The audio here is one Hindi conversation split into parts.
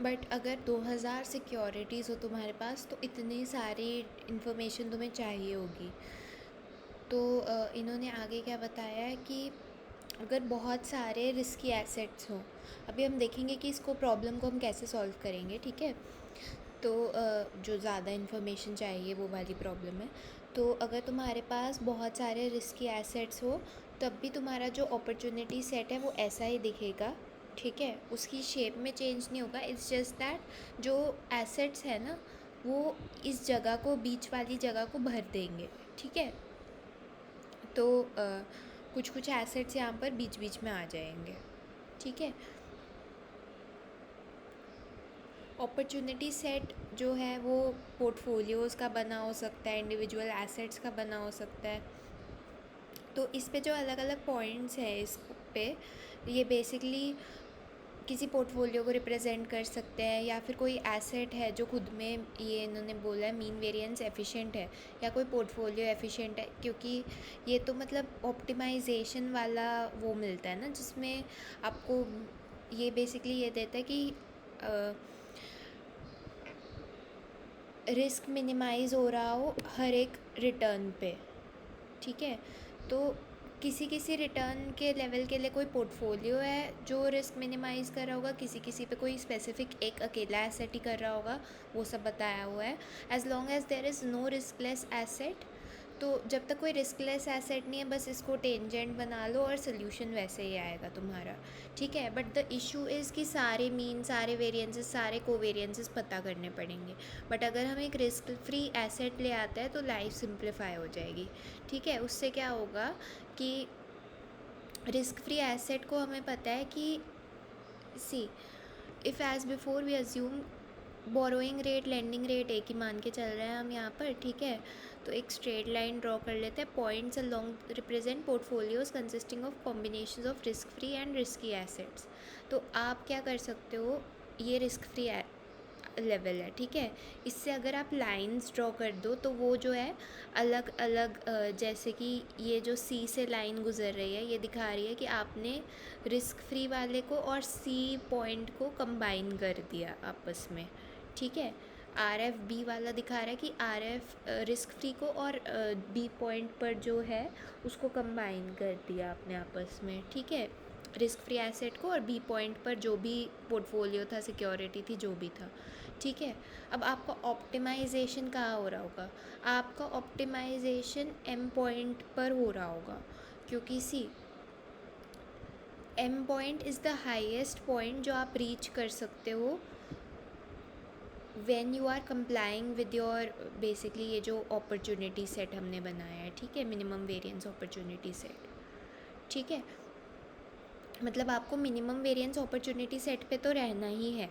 बट अगर 2000 सिक्योरिटीज़ हो तुम्हारे पास तो इतनी सारी इन्फॉर्मेशन तुम्हें चाहिए होगी। तो इन्होंने आगे क्या बताया है कि अगर बहुत सारे रिस्की एसेट्स हों, अभी हम देखेंगे कि इसको प्रॉब्लम को हम कैसे सॉल्व करेंगे, ठीक है। तो जो ज़्यादा इन्फॉर्मेशन चाहिए वो वाली प्रॉब्लम है। तो अगर तुम्हारे पास बहुत सारे रिस्की एसेट्स हो तब भी तुम्हारा जो अपॉर्चुनिटी सेट है वो ऐसा ही दिखेगा, ठीक है, उसकी शेप में चेंज नहीं होगा। इट्स जस्ट दैट जो एसेट्स है ना वो इस जगह को, बीच वाली जगह को भर देंगे, ठीक है। तो कुछ कुछ एसेट्स यहाँ पर बीच बीच में आ जाएंगे, ठीक है। अपॉर्चुनिटी सेट जो है वो पोर्टफोलियोज़ का बना हो सकता है, इंडिविजुअल एसेट्स का बना हो सकता है। तो इस पे जो अलग अलग पॉइंट्स हैं इस पे, ये बेसिकली किसी पोर्टफोलियो को रिप्रेजेंट कर सकते हैं, या फिर कोई एसेट है जो खुद में, ये इन्होंने बोला है, मीन वेरिएंस एफिशिएंट है, या कोई पोर्टफोलियो एफिशिएंट है। क्योंकि ये तो मतलब ऑप्टिमाइजेशन वाला वो मिलता है ना, जिसमें आपको ये बेसिकली ये देता है कि रिस्क मिनिमाइज़ हो रहा हो हर एक रिटर्न पे, ठीक है। तो किसी किसी रिटर्न के लेवल के लिए कोई पोर्टफोलियो है जो रिस्क मिनिमाइज़ कर रहा होगा, किसी किसी पे कोई स्पेसिफिक एक अकेला एसेट ही कर रहा होगा, वो सब बताया हुआ है। As long as there is no riskless asset, तो जब तक कोई रिस्कलेस एसेट नहीं है बस इसको टेंजेंट बना लो और सोल्यूशन वैसे ही आएगा तुम्हारा, ठीक है। बट द इशू इज़ कि सारे मीन, सारे वेरिएंसेस, सारे कोवेरिएंसेस पता करने पड़ेंगे। बट अगर हम एक रिस्क फ्री एसेट ले आते हैं तो लाइफ सिंप्लीफाई हो जाएगी, ठीक है। उससे क्या होगा कि रिस्क फ्री एसेट को हमें पता है कि see, if as before we assume borrowing rate, lending rate एक ही मान के चल रहे हैं हम यहाँ पर, ठीक है। तो एक स्ट्रेट लाइन ड्रॉ कर लेते हैं। Points along represent portfolios consisting of combination of risk free and risky assets. तो आप क्या कर सकते हो, ये रिस्क फ्री लेवल है, ठीक है। इससे अगर आप लाइंस ड्रॉ कर दो तो वो जो है अलग अलग, जैसे कि ये जो सी से लाइन गुजर रही है ये दिखा रही है कि आपने रिस्क फ्री वाले को और सी पॉइंट को कंबाइन कर दिया आपस में, ठीक है। आर एफ बी वाला दिखा रहा है कि आर एफ रिस्क फ्री को और बी पॉइंट पर जो है उसको कंबाइन कर दिया आपने आपस में, ठीक है, रिस्क फ्री एसेट को और बी पॉइंट पर जो भी पोर्टफोलियो था, सिक्योरिटी थी, जो भी था, ठीक है। अब आपका ऑप्टिमाइजेशन कहाँ हो रहा होगा, आपका ऑप्टिमाइजेशन एम पॉइंट पर हो रहा होगा, क्योंकि see, M point is the highest point जो आप रीच कर सकते हो when you are complying with your basically ये जो अपॉर्चुनिटी सेट हमने बनाया है, ठीक है, मिनिमम वेरिएंस अपॉर्चुनिटी सेट, ठीक है। मतलब आपको मिनिमम वेरिएंस अपॉर्चुनिटी सेट पे तो रहना ही है,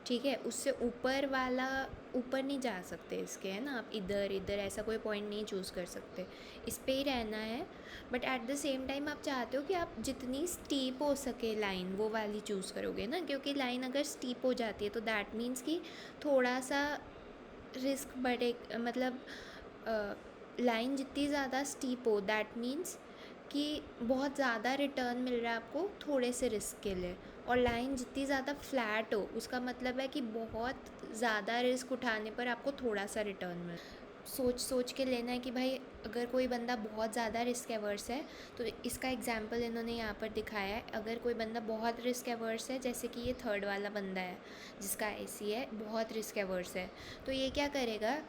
ठीक है। उससे ऊपर वाला, ऊपर नहीं जा सकते इसके, है ना, आप इधर इधर ऐसा कोई पॉइंट नहीं चूज़ कर सकते, इस पे ही रहना है। But at the same time आप चाहते हो कि आप जितनी स्टीप हो सके लाइन वो वाली चूज़ करोगे ना, क्योंकि लाइन अगर स्टीप हो जाती है तो दैट मीन्स कि थोड़ा सा रिस्क बढ़े, मतलब लाइन जितनी ज़्यादा स्टीप हो दैट मीन्स कि बहुत ज़्यादा रिटर्न मिल रहा है आपको थोड़े से रिस्क के लिए, और लाइन जितनी ज़्यादा फ्लैट हो उसका मतलब है कि बहुत ज़्यादा रिस्क उठाने पर आपको थोड़ा सा रिटर्न मिल। सोच सोच के लेना है कि भाई अगर कोई बंदा बहुत ज़्यादा रिस्क एवर्स है, तो इसका एग्जांपल इन्होंने यहाँ पर दिखाया है। अगर कोई बंदा बहुत रिस्क एवर्स है, जैसे कि ये थर्ड वाला बंदा है जिसका आईसी है, बहुत रिस्क एवर्स है, तो ये क्या करेगा,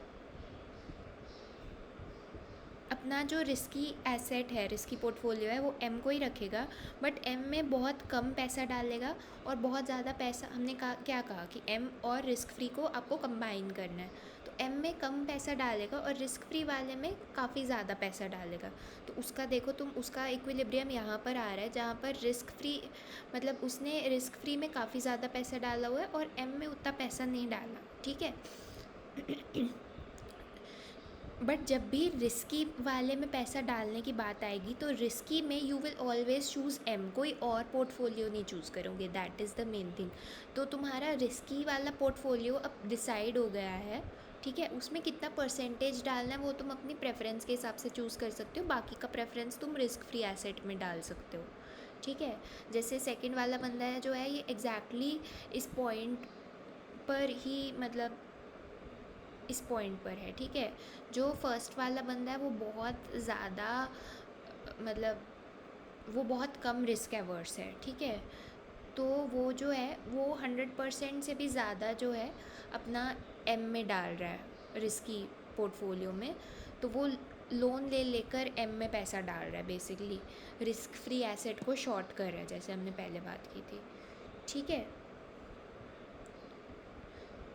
अपना जो रिस्की एसेट है, रिस्की पोर्टफोलियो है, वो एम को ही रखेगा, बट एम में बहुत कम पैसा डालेगा और बहुत ज़्यादा पैसा, हमने कहा क्या कहा कि एम और रिस्क फ्री को आपको कंबाइन करना है, तो एम में कम पैसा डालेगा और रिस्क फ्री वाले में काफ़ी ज़्यादा पैसा डालेगा। तो उसका देखो तुम, उसका इक्विलिब्रियम यहाँ पर आ रहा है जहाँ पर रिस्क फ्री, मतलब उसने रिस्क फ्री में काफ़ी ज़्यादा पैसा डाला हुआ है और एम में उतना पैसा नहीं डाला, ठीक है। बट जब भी रिस्की वाले में पैसा डालने की बात आएगी तो रिस्की में you will always choose M, कोई और पोर्टफोलियो नहीं चूज़ करोगे, that is the main thing. तो तुम्हारा रिस्की वाला पोर्टफोलियो अब डिसाइड हो गया है, ठीक है। उसमें कितना परसेंटेज डालना है वो तुम अपनी प्रेफरेंस के हिसाब से चूज़ कर सकते हो, बाकी का प्रेफरेंस तुम रिस्क फ्री एसेट में डाल सकते हो, ठीक है। जैसे सेकंड वाला बंदा है जो है, ये एग्जैक्टली इस पॉइंट पर ही मतलब इस पॉइंट पर है, ठीक है। जो फर्स्ट वाला बंदा है वो बहुत ज़्यादा मतलब वो बहुत कम रिस्क एवर्स है, ठीक है। तो वो जो है वो 100% से भी ज़्यादा जो है अपना एम में डाल रहा है रिस्की पोर्टफोलियो में। तो वो लोन ले लेकर एम में पैसा डाल रहा है, बेसिकली रिस्क फ्री एसेट को शॉर्ट कर रहा है, जैसे हमने पहले बात की थी, ठीक है।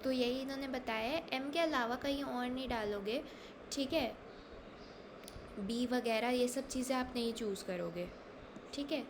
तो यही इन्होंने बताया है, एम के अलावा कहीं और नहीं डालोगे, ठीक है। बी वगैरह ये सब चीज़ें आप नहीं चूज़ करोगे, ठीक है।